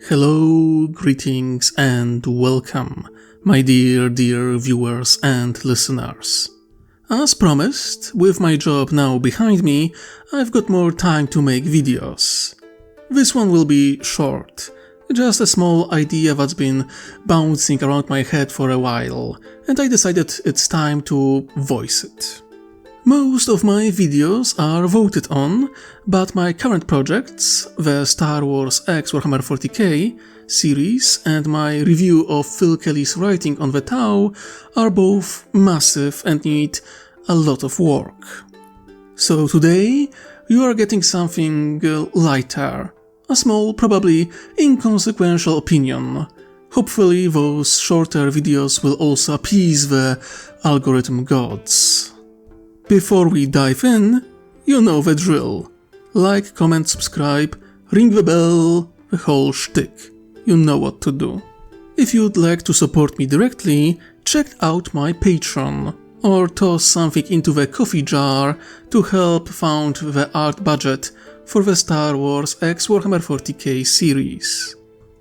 Hello, greetings and welcome, my dear viewers and listeners. As promised, with my job now behind me, I've got more time to make videos. This one will be short, just a small idea that's been bouncing around my head for a while, and I decided it's time to voice it. Most of my videos are voted on, but my current projects, the Star Wars X Warhammer 40k series and my review of Phil Kelly's writing on the Tau, are both massive and need a lot of work. So today, you are getting something lighter, a small, probably inconsequential opinion. Hopefully those shorter videos will also appease the algorithm gods. Before we dive in, you know the drill. Like, comment, subscribe, ring the bell, the whole shtick. You know what to do. If you'd like to support me directly, check out my Patreon, or toss something into the coffee jar to help fund the art budget for the Star Wars X Warhammer 40k series.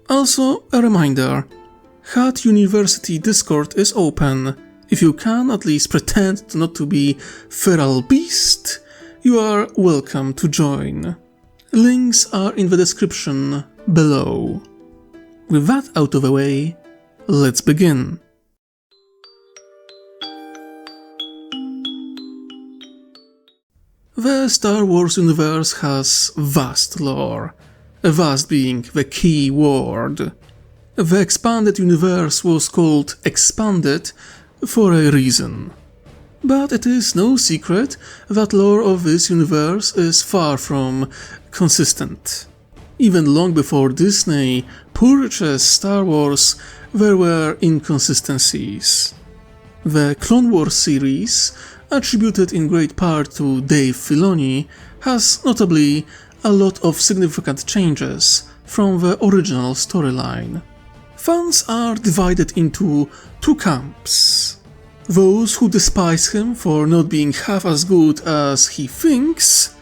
Also, a reminder, Hat University Discord is open. If you can at least pretend not to be feral beast, you are welcome to join. Links are in the description below. With that out of the way, let's begin. The Star Wars universe has vast lore, vast being the key word. The expanded universe was called expanded for a reason. But it is no secret that lore of this universe is far from consistent. Even long before Disney purchased Star Wars, there were inconsistencies. The Clone Wars series, attributed in great part to Dave Filoni, has notably a lot of significant changes from the original storyline. Fans are divided into two camps. Those who despise him for not being half as good as he thinks,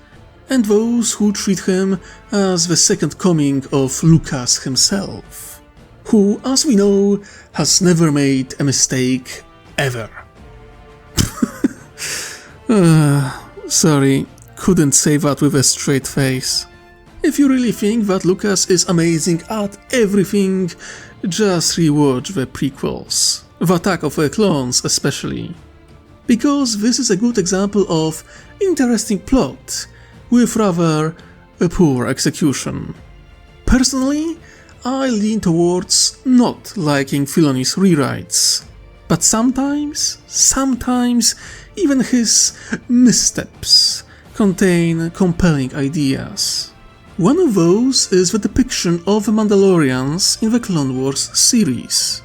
and those who treat him as the second coming of Lucas himself, who, as we know, has never made a mistake ever. Sorry, couldn't say that with a straight face. If you really think that Lucas is amazing at everything, just rewatch the prequels, the Attack of the Clones especially. Because this is a good example of interesting plot, with rather a poor execution. Personally, I lean towards not liking Filoni's rewrites, but sometimes, even his missteps contain compelling ideas. One of those is the depiction of the Mandalorians in the Clone Wars series.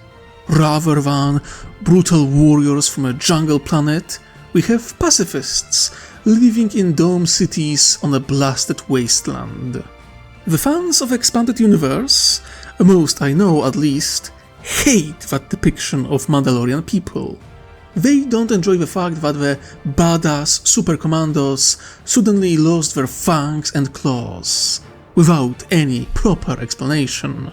Rather than brutal warriors from a jungle planet, we have pacifists living in dome cities on a blasted wasteland. The fans of Expanded Universe, most I know at least, hate that depiction of Mandalorian people. They don't enjoy the fact that the badass super commandos suddenly lost their fangs and claws, without any proper explanation,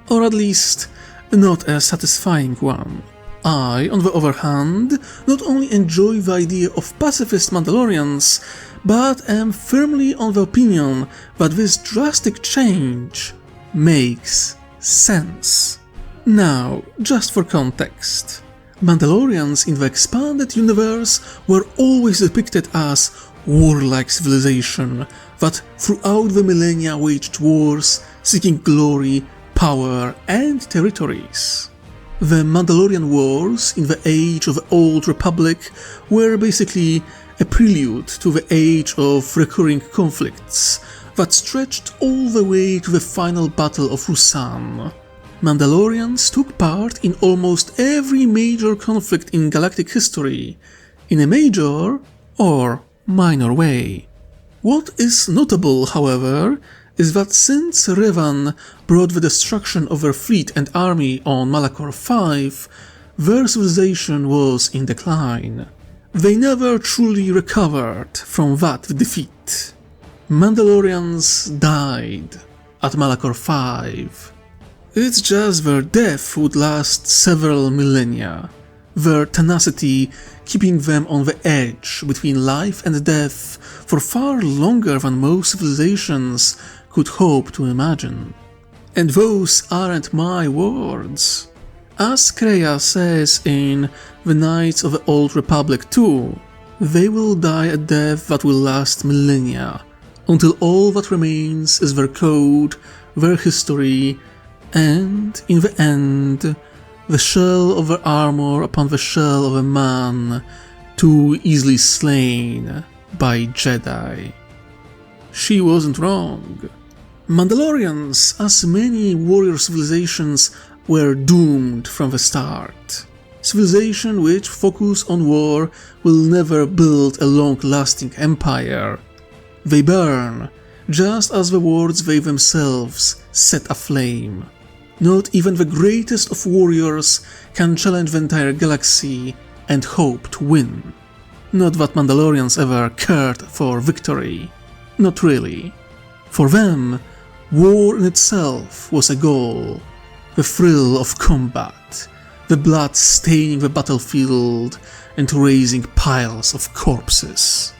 or at least not a satisfying one. I, on the other hand, not only enjoy the idea of pacifist Mandalorians, but am firmly on the opinion that this drastic change makes sense. Now, just for context, Mandalorians in the expanded universe were always depicted as warlike civilization that throughout the millennia waged wars, seeking glory, power, and territories. The Mandalorian Wars in the age of the Old Republic were basically a prelude to the age of recurring conflicts that stretched all the way to the final Battle of Ruusan. Mandalorians took part in almost every major conflict in galactic history, in a major or minor way. What is notable, however, is that since Revan brought the destruction of their fleet and army on Malachor V, their civilization was in decline. They never truly recovered from that defeat. Mandalorians died at Malachor V. It's just their death would last several millennia, their tenacity keeping them on the edge between life and death for far longer than most civilizations could hope to imagine. And those aren't my words. As Kreia says in The Knights of the Old Republic 2, they will die a death that will last millennia, until all that remains is their code, their history, and, in the end, the shell of their armor upon the shell of a man too easily slain by Jedi. She wasn't wrong. Mandalorians, as many warrior civilizations, were doomed from the start. Civilizations which focus on war will never build a long-lasting empire. They burn, just as the worlds they themselves set aflame. Not even the greatest of warriors can challenge the entire galaxy and hope to win. Not that Mandalorians ever cared for victory. Not really. For them, war in itself was a goal. The thrill of combat, the blood staining the battlefield and raising piles of corpses.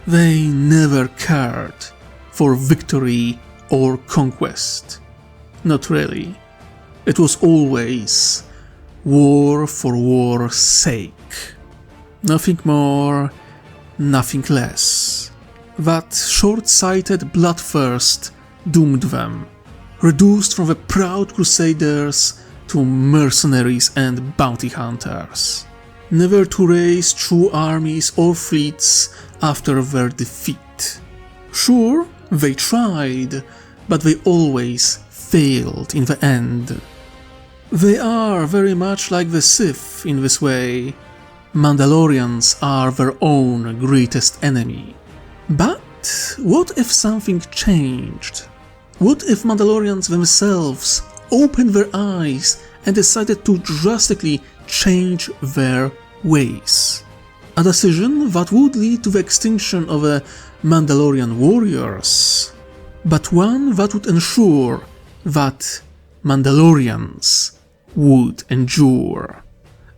They never cared for victory or conquest. Not really. It was always war for war's sake. Nothing more, nothing less. That short-sighted bloodthirst doomed them, reduced from the proud crusaders to mercenaries and bounty hunters, never to raise true armies or fleets after their defeat. Sure, they tried, but they always failed in the end. They are very much like the Sith in this way. Mandalorians are their own greatest enemy. But what if something changed? What if Mandalorians themselves opened their eyes and decided to drastically change their ways? A decision that would lead to the extinction of the Mandalorian warriors, but one that would ensure that Mandalorians would endure.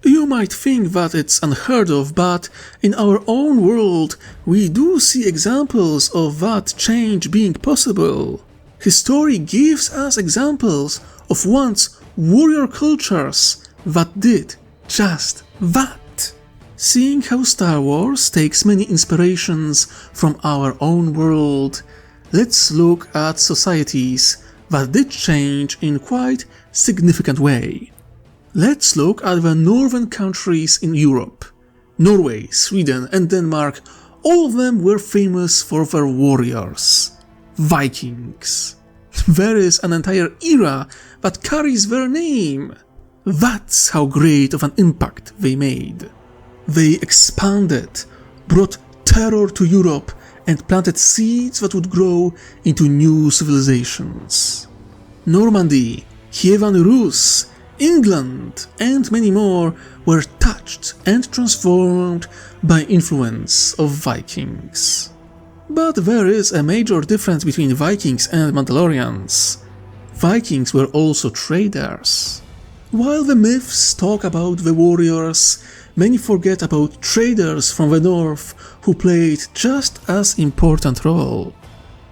You might think that it's unheard of, but in our own world we do see examples of that change being possible. History gives us examples of once warrior cultures that did just that. Seeing how Star Wars takes many inspirations from our own world, let's look at societies that did change in quite significant way. Let's look at the northern countries in Europe. Norway, Sweden and Denmark, all of them were famous for their warriors. Vikings. There is an entire era that carries their name. That's how great of an impact they made. They expanded, brought terror to Europe and planted seeds that would grow into new civilizations. Normandy, Kievan Rus, England, and many more were touched and transformed by influence of Vikings. But there is a major difference between Vikings and Mandalorians. Vikings were also traders. While the myths talk about the warriors, many forget about traders from the north who played just as important role.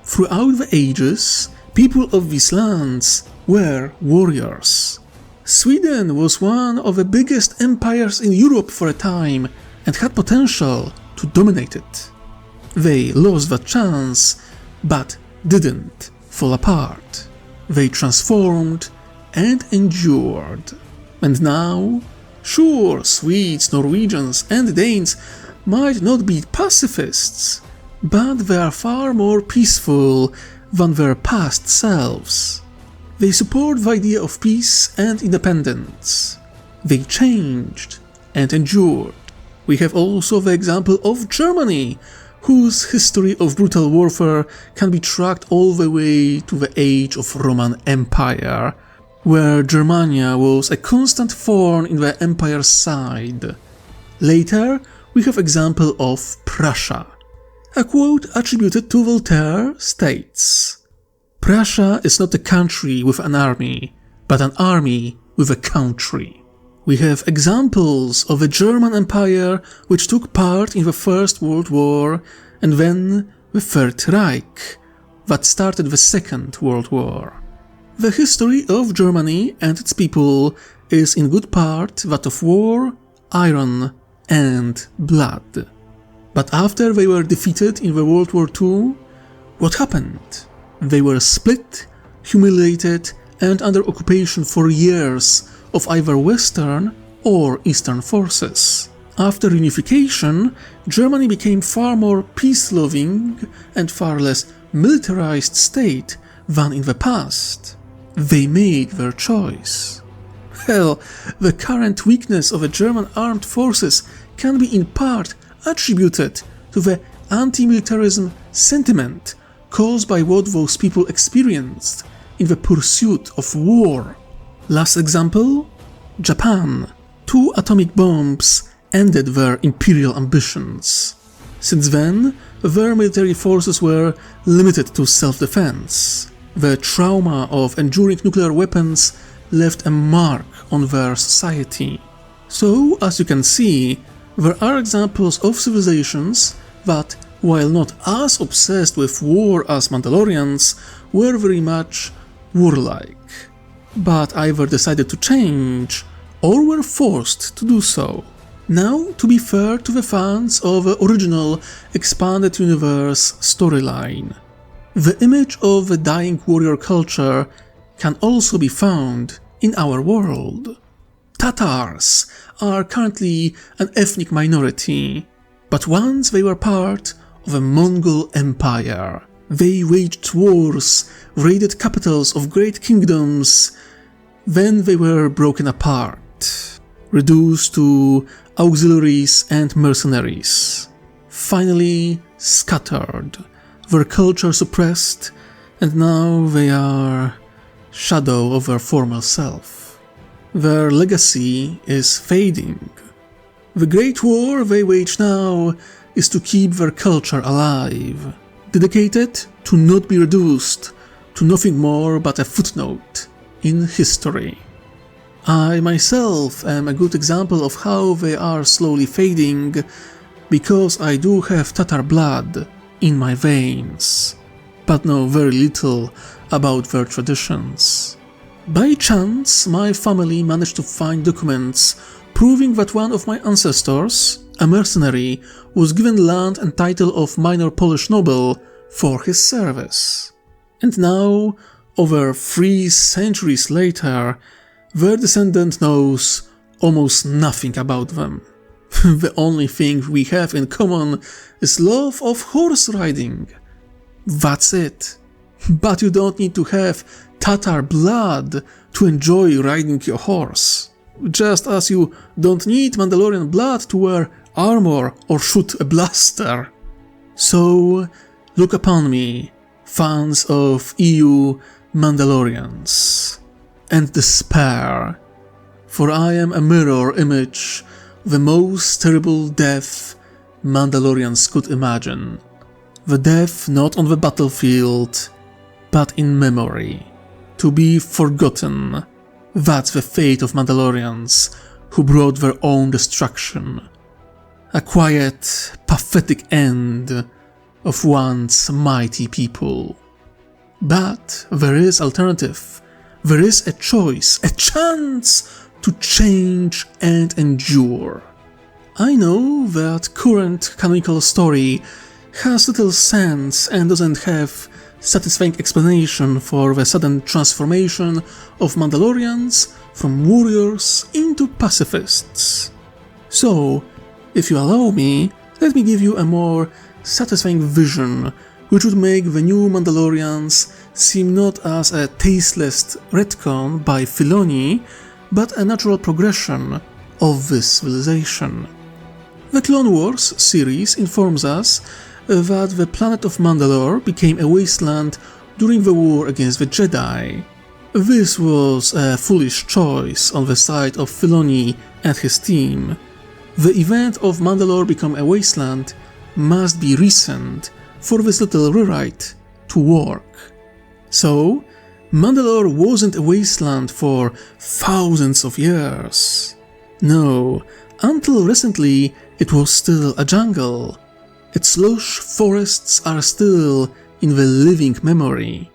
Throughout the ages, people of these lands were warriors. Sweden was one of the biggest empires in Europe for a time and had potential to dominate it. They lost that chance, but didn't fall apart. They transformed and endured. And now, sure, Swedes, Norwegians and Danes might not be pacifists, but they are far more peaceful than their past selves. They support the idea of peace and independence. They changed and endured. We have also the example of Germany, whose history of brutal warfare can be tracked all the way to the age of Roman Empire, where Germania was a constant thorn in the empire's side. Later, we have example of Prussia. A quote attributed to Voltaire states, "Prussia is not a country with an army, but an army with a country. We have examples of a German Empire which took part in the First World War and then the Third Reich that started the Second World War. The history of Germany and its people is in good part that of war, iron, and blood. But after they were defeated in the World War II, what happened? They were split, humiliated, and under occupation for years of either Western or Eastern forces. After unification, Germany became far more peace-loving and far less militarized state than in the past. They made their choice. Hell, the current weakness of the German armed forces can be in part attributed to the anti-militarism sentiment caused by what those people experienced in the pursuit of war. Last example? Japan. 2 atomic bombs ended their imperial ambitions. Since then, their military forces were limited to self-defense. The trauma of enduring nuclear weapons left a mark on their society. So, as you can see, there are examples of civilizations that, while not as obsessed with war as Mandalorians, were very much warlike, but either decided to change or were forced to do so. Now, to be fair to the fans of the original expanded universe storyline, the image of the dying warrior culture can also be found in our world. Tatars are currently an ethnic minority, but once they were part of a Mongol empire. They waged wars, raided capitals of great kingdoms, then they were broken apart, reduced to auxiliaries and mercenaries, finally scattered, their culture suppressed, and now they are shadow of their former self. Their legacy is fading. The great war they wage now is to keep their culture alive, dedicated to not be reduced to nothing more but a footnote in history. I myself am a good example of how they are slowly fading, because I do have Tatar blood in my veins, but know very little about their traditions. By chance, my family managed to find documents proving that one of my ancestors, a mercenary, was given land and title of minor Polish noble for his service. And now, over 3 centuries later, their descendant knows almost nothing about them. The only thing we have in common is love of horse riding. That's it. But you don't need to have Tatar blood to enjoy riding your horse. Just as you don't need Mandalorian blood to wear armor or shoot a blaster. So, look upon me, fans of EU Mandalorians, and despair, for I am a mirror image of the most terrible death Mandalorians could imagine. The death not on the battlefield, but in memory, to be forgotten. That's the fate of Mandalorians who brought their own destruction. A quiet, pathetic end of once mighty people. But there is alternative. There is a choice, a chance to change and endure. I know that current canonical story has little sense and doesn't have satisfying explanation for the sudden transformation of Mandalorians from warriors into pacifists. So, if you allow me, let me give you a more satisfying vision which would make the new Mandalorians seem not as a tasteless retcon by Filoni, but a natural progression of this civilization. The Clone Wars series informs us that the planet of Mandalore became a wasteland during the war against the Jedi. This was a foolish choice on the side of Filoni and his team. The event of Mandalore become a wasteland must be recent for this little rewrite to work. So, Mandalore wasn't a wasteland for thousands of years. No, until recently it was still a jungle. Its lush forests are still in the living memory.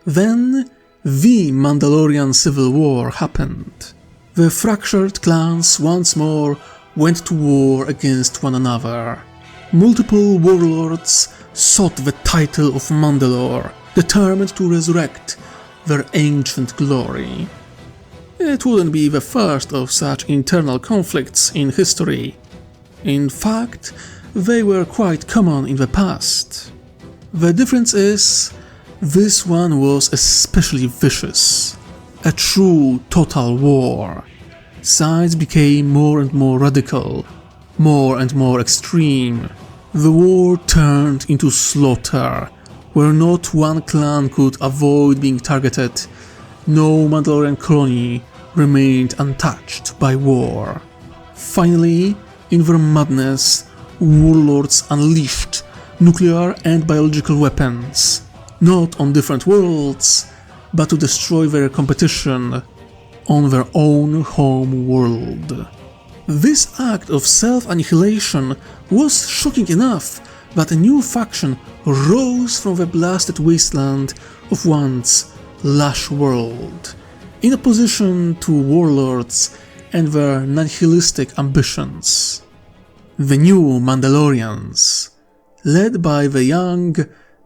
Then the Mandalorian Civil War happened. The fractured clans once more went to war against one another. Multiple warlords sought the title of Mandalore, determined to resurrect their ancient glory. It wouldn't be the first of such internal conflicts in history. In fact, they were quite common in the past. The difference is, this one was especially vicious. A true total war. Sides became more and more radical, more and more extreme. The war turned into slaughter, where not one clan could avoid being targeted. No Mandalorian colony remained untouched by war. Finally, in their madness, warlords unleashed nuclear and biological weapons, not on different worlds, but to destroy their competition on their own home world. This act of self-annihilation was shocking enough that a new faction rose from the blasted wasteland of once lush world, in opposition to warlords and their nihilistic ambitions. The new Mandalorians, led by the young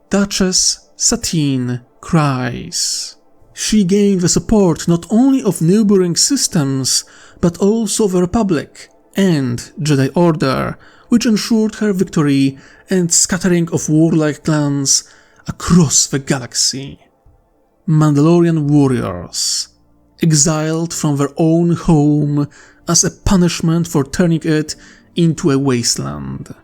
Duchess Satine Kryze. She gained the support not only of neighboring systems, but also the Republic and Jedi Order, which ensured her victory and scattering of warlike clans across the galaxy. Mandalorian warriors, exiled from their own home as a punishment for turning it into a wasteland.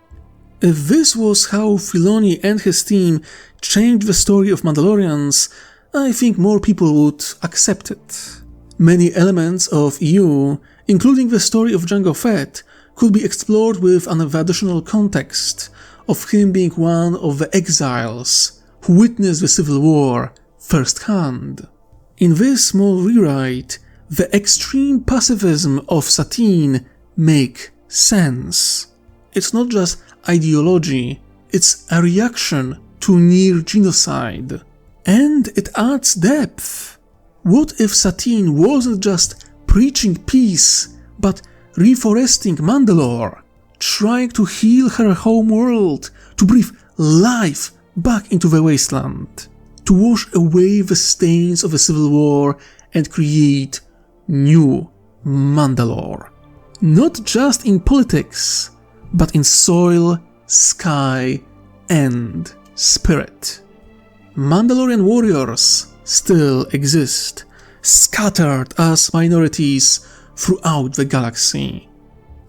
If this was how Filoni and his team changed the story of Mandalorians, I think more people would accept it. Many elements of EU, including the story of Jango Fett, could be explored with an additional context of him being one of the exiles who witnessed the Civil War firsthand. In this small rewrite, the extreme pacifism of Satine make sense. It's not just ideology, it's a reaction to near genocide. And it adds depth. What if Satine wasn't just preaching peace, but reforesting Mandalore, trying to heal her home world, to breathe life back into the wasteland, to wash away the stains of the Civil War and create new Mandalore? Not just in politics, but in soil, sky, and spirit. Mandalorian warriors still exist, scattered as minorities throughout the galaxy,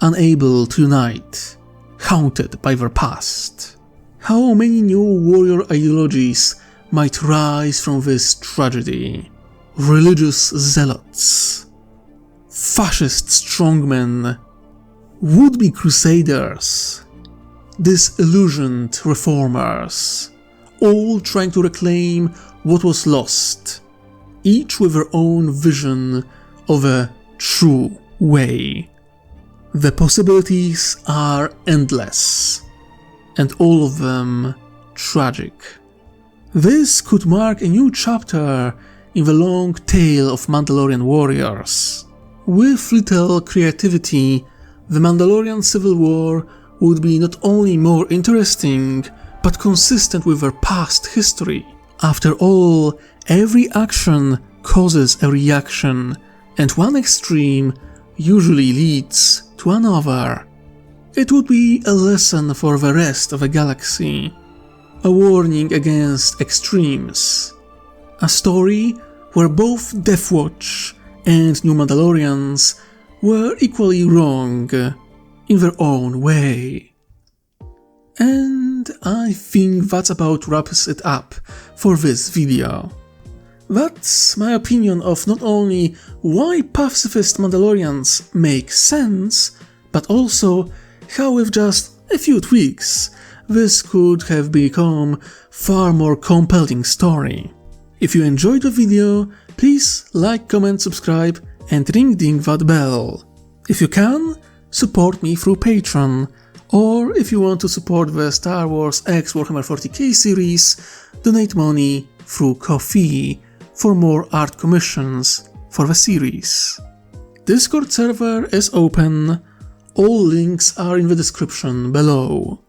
unable to unite, haunted by their past. How many new warrior ideologies might rise from this tragedy? Religious zealots, fascist strongmen, would-be crusaders, disillusioned reformers, all trying to reclaim what was lost, each with their own vision of a true way. The possibilities are endless, and all of them tragic. This could mark a new chapter in the long tale of Mandalorian warriors. With little creativity, the Mandalorian Civil War would be not only more interesting, but consistent with their past history. After all, every action causes a reaction, and one extreme usually leads to another. It would be a lesson for the rest of the galaxy, a warning against extremes, a story where both Death Watch and New Mandalorians were equally wrong in their own way. And I think that about wraps it up for this video. That's my opinion of not only why pacifist Mandalorians make sense, but also how with just a few tweaks this could have become far more compelling story. If you enjoyed the video, please like, comment, subscribe and ring that bell. If you can, support me through Patreon, or if you want to support the Star Wars X Warhammer 40k series, donate money through Ko-fi for more art commissions for the series. Discord server is open, all links are in the description below.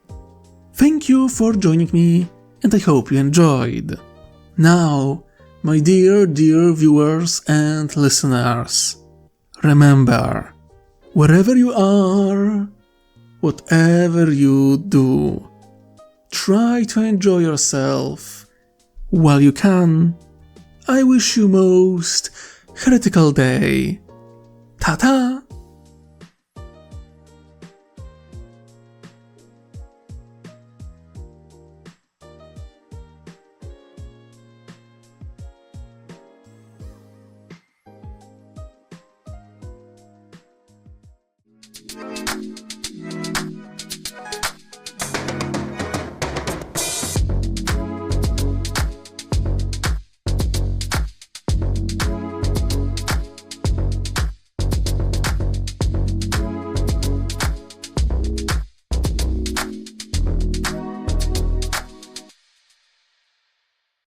Thank you for joining me, and I hope you enjoyed. Now, my dear viewers and listeners, remember, wherever you are, whatever you do, try to enjoy yourself while you can. I wish you most heretical day. Ta-ta!